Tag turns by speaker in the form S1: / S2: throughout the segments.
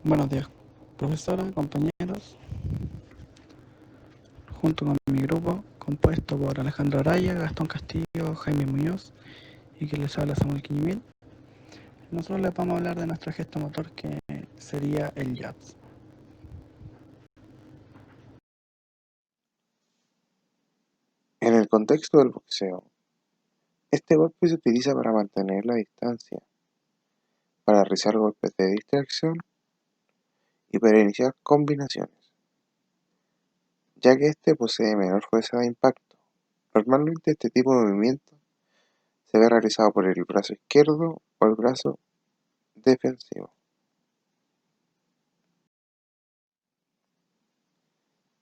S1: Buenos días, profesora, compañeros. Junto con mi grupo, compuesto por Alejandro Araya, Gastón Castillo, Jaime Muñoz y que les habla Samuel Quiñimil, nosotros les vamos a hablar de nuestro gesto motor que sería el jabs.
S2: En el contexto del boxeo, este golpe se utiliza para mantener la distancia, para realizar golpes de distracción y para iniciar combinaciones, ya que este posee menor fuerza de impacto. Normalmente este tipo de movimiento se ve realizado por el brazo izquierdo o el brazo defensivo.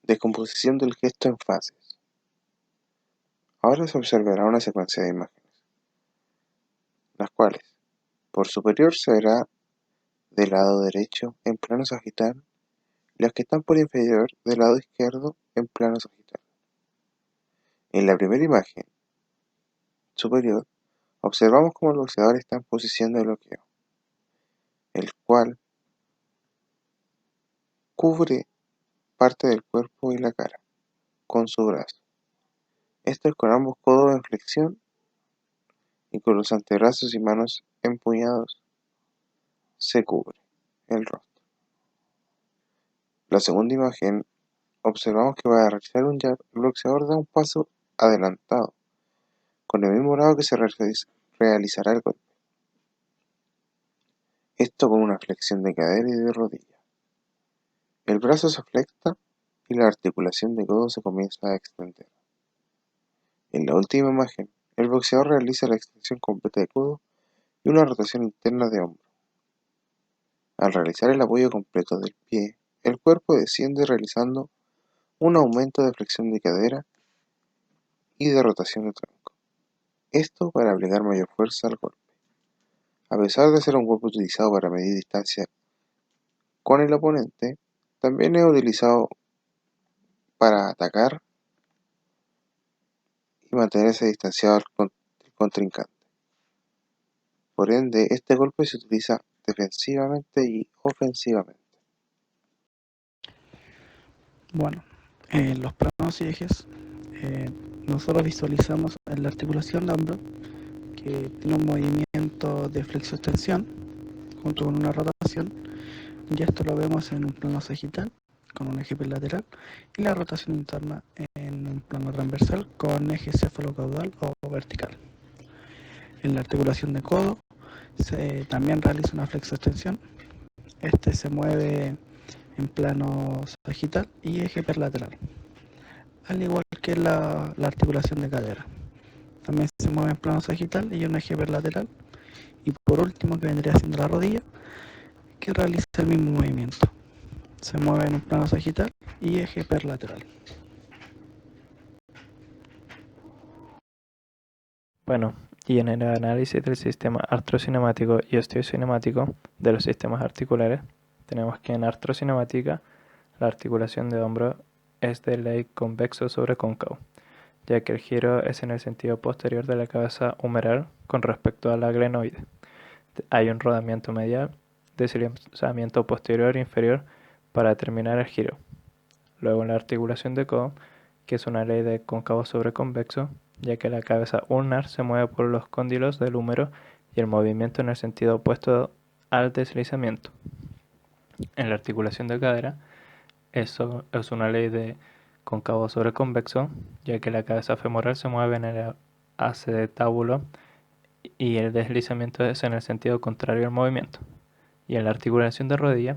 S2: Descomposición del gesto en fases. Ahora se observará una secuencia de imágenes, las cuales, por superior se verá del lado derecho en plano sagital y las que están por inferior del lado izquierdo en plano sagital. En la primera imagen superior observamos cómo el boxeador está en posición de bloqueo, el cual cubre parte del cuerpo y la cara con su brazo. Esto es con ambos codos en flexión y con los antebrazos y manos empuñados se cubre el rostro. La segunda imagen observamos que para realizar un jab el boxeador da un paso adelantado con el mismo grado que se realizará el golpe. Esto con una flexión de cadera y de rodilla. El brazo se flexa y la articulación de codo se comienza a extender. En la última imagen, el boxeador realiza la extensión completa de codo y una rotación interna de hombro. Al realizar el apoyo completo del pie, el cuerpo desciende realizando un aumento de flexión de cadera y de rotación de tronco. Esto para aplicar mayor fuerza al golpe. A pesar de ser un golpe utilizado para medir distancia con el oponente, también es utilizado para atacar y mantenerse distanciado del contrincante. Por ende, este golpe se utiliza defensivamente y ofensivamente.
S1: Bueno, los planos y ejes, eh, nosotros visualizamos en la articulación de hombro que tiene un movimiento de flexo-extensión junto con una rotación, y esto lo vemos en un plano sagital con un eje bilateral y la rotación interna en un plano transversal con eje cefalocaudal o vertical. En la articulación de codo se también realiza una flexo-extensión. Este se mueve en plano sagital y eje perlateral, al igual que la articulación de cadera. También se mueve en plano sagital y un eje perlateral. Y por último, que vendría siendo la rodilla, que realiza el mismo movimiento. Se mueve en un plano sagital y eje perlateral.
S3: Bueno, y en el análisis del sistema artrocinemático y osteocinemático de los sistemas articulares, tenemos que en artrocinemática la articulación de hombro es de ley convexo sobre cóncavo, ya que el giro es en el sentido posterior de la cabeza humeral con respecto a la glenoide. Hay un rodamiento medial, deslizamiento posterior e inferior para terminar el giro. Luego en la articulación de codo, que es una ley de cóncavo sobre convexo, ya que la cabeza ulnar se mueve por los cóndilos del húmero y el movimiento en el sentido opuesto al deslizamiento. En la articulación de cadera, eso es una ley de cóncavo sobre convexo, ya que la cabeza femoral se mueve en el acetábulo y el deslizamiento es en el sentido contrario al movimiento. Y en la articulación de rodilla,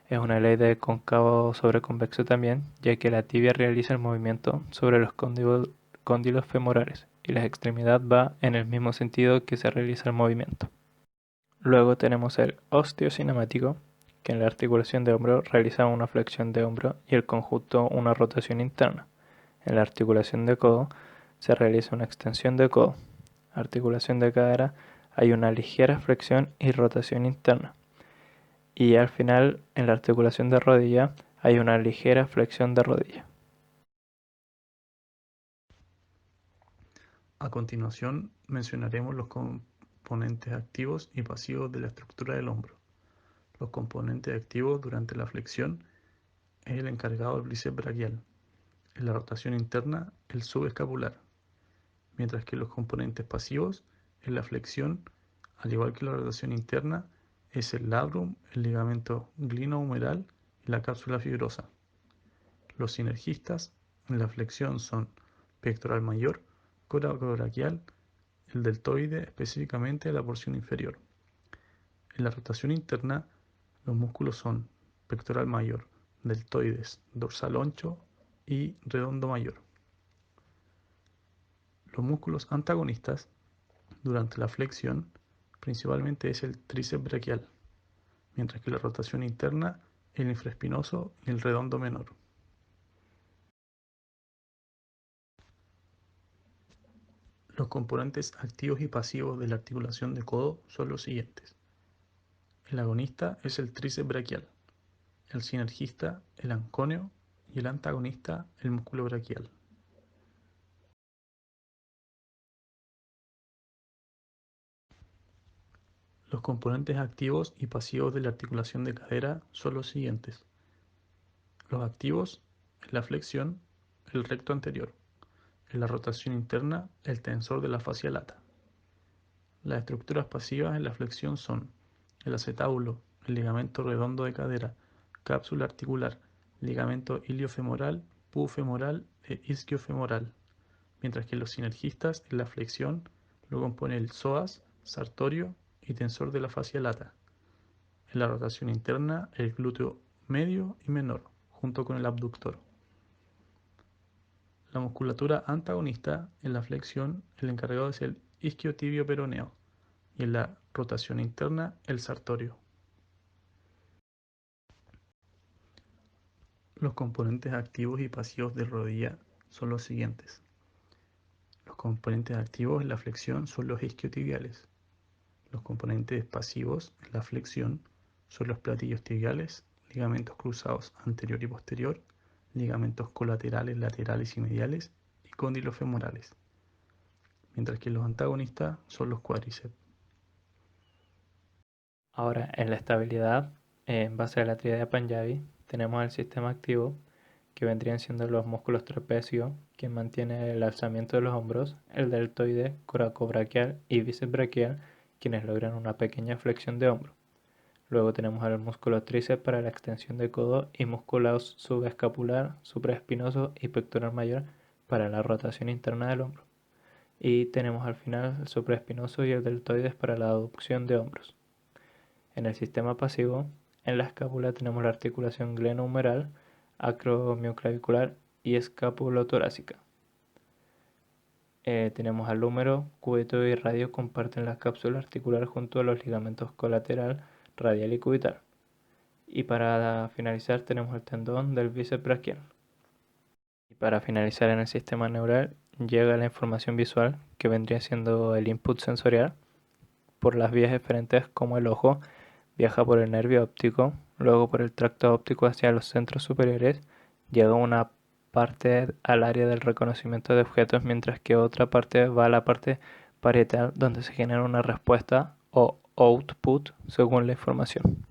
S3: es una ley de cóncavo sobre convexo también, ya que la tibia realiza el movimiento sobre los cóndilos femorales y la extremidad va en el mismo sentido que se realiza el movimiento. Luego tenemos el osteocinemático, que en la articulación de hombro realiza una flexión de hombro y el conjunto una rotación interna. En la articulación de codo se realiza una extensión de codo. Articulación de cadera hay una ligera flexión y rotación interna. Y al final, en la articulación de rodilla, hay una ligera flexión de rodilla.
S1: A continuación, mencionaremos los componentes activos y pasivos de la estructura del hombro. Los componentes activos durante la flexión es el encargado del bíceps braquial. En la rotación interna, el subescapular. Mientras que los componentes pasivos, en la flexión, al igual que la rotación interna, es el labrum, el ligamento glenohumeral y la cápsula fibrosa. Los sinergistas en la flexión son pectoral mayor, coracobraquial, el deltoide, específicamente la porción inferior. En la rotación interna, los músculos son pectoral mayor, deltoides, dorsal ancho y redondo mayor. Los músculos antagonistas durante la flexión principalmente es el tríceps braquial, mientras que la rotación interna el infraespinoso y el redondo menor. Los componentes activos y pasivos de la articulación de codo son los siguientes. El agonista es el tríceps braquial, el sinergista el anconio y el antagonista el músculo braquial. Los componentes activos y pasivos de la articulación de cadera son los siguientes. Los activos en la flexión, el recto anterior. En la rotación interna, el tensor de la fascia lata. Las estructuras pasivas en la flexión son el acetábulo, el ligamento redondo de cadera, cápsula articular, ligamento iliofemoral, pubis femoral e isquiofemoral, mientras que los sinergistas en la flexión lo compone el psoas, sartorio y tensor de la fascia lata. En la rotación interna, el glúteo medio y menor, junto con el abductor. La musculatura antagonista en la flexión, el encargado es el isquiotibio peroneo y en la rotación interna, el sartorio. Los componentes activos y pasivos de rodilla son los siguientes. Los componentes activos en la flexión son los isquiotibiales. Los componentes pasivos en la flexión son los platillos tibiales, ligamentos cruzados anterior y posterior, ligamentos colaterales, laterales y mediales y cóndilos femorales, mientras que los antagonistas son los cuádriceps.
S3: Ahora, en la estabilidad, en base a la tríada de Panjabi, tenemos el sistema activo, que vendrían siendo los músculos trapecios, que mantiene el alzamiento de los hombros, el deltoide, coracobraquial y bíceps braquial, quienes logran una pequeña flexión de hombro. Luego tenemos al músculo tríceps para la extensión de codo y músculo subescapular, supraespinoso y pectoral mayor para la rotación interna del hombro. Y tenemos al final el supraespinoso y el deltoides para la aducción de hombros. En el sistema pasivo, en la escápula tenemos la articulación glenohumeral, acromioclavicular y escapulotorácica. Tenemos al húmero, cúbito y radio comparten la cápsula articular junto a los ligamentos colateral, radial y cubital. Y para finalizar tenemos el tendón del bíceps braquial. Y para finalizar en el sistema neural llega la información visual, que vendría siendo el input sensorial, por las vías eferentes como el ojo, viaja por el nervio óptico, luego por el tracto óptico hacia los centros superiores, llega una parte al área del reconocimiento de objetos, mientras que otra parte va a la parte parietal donde se genera una respuesta o output según la información.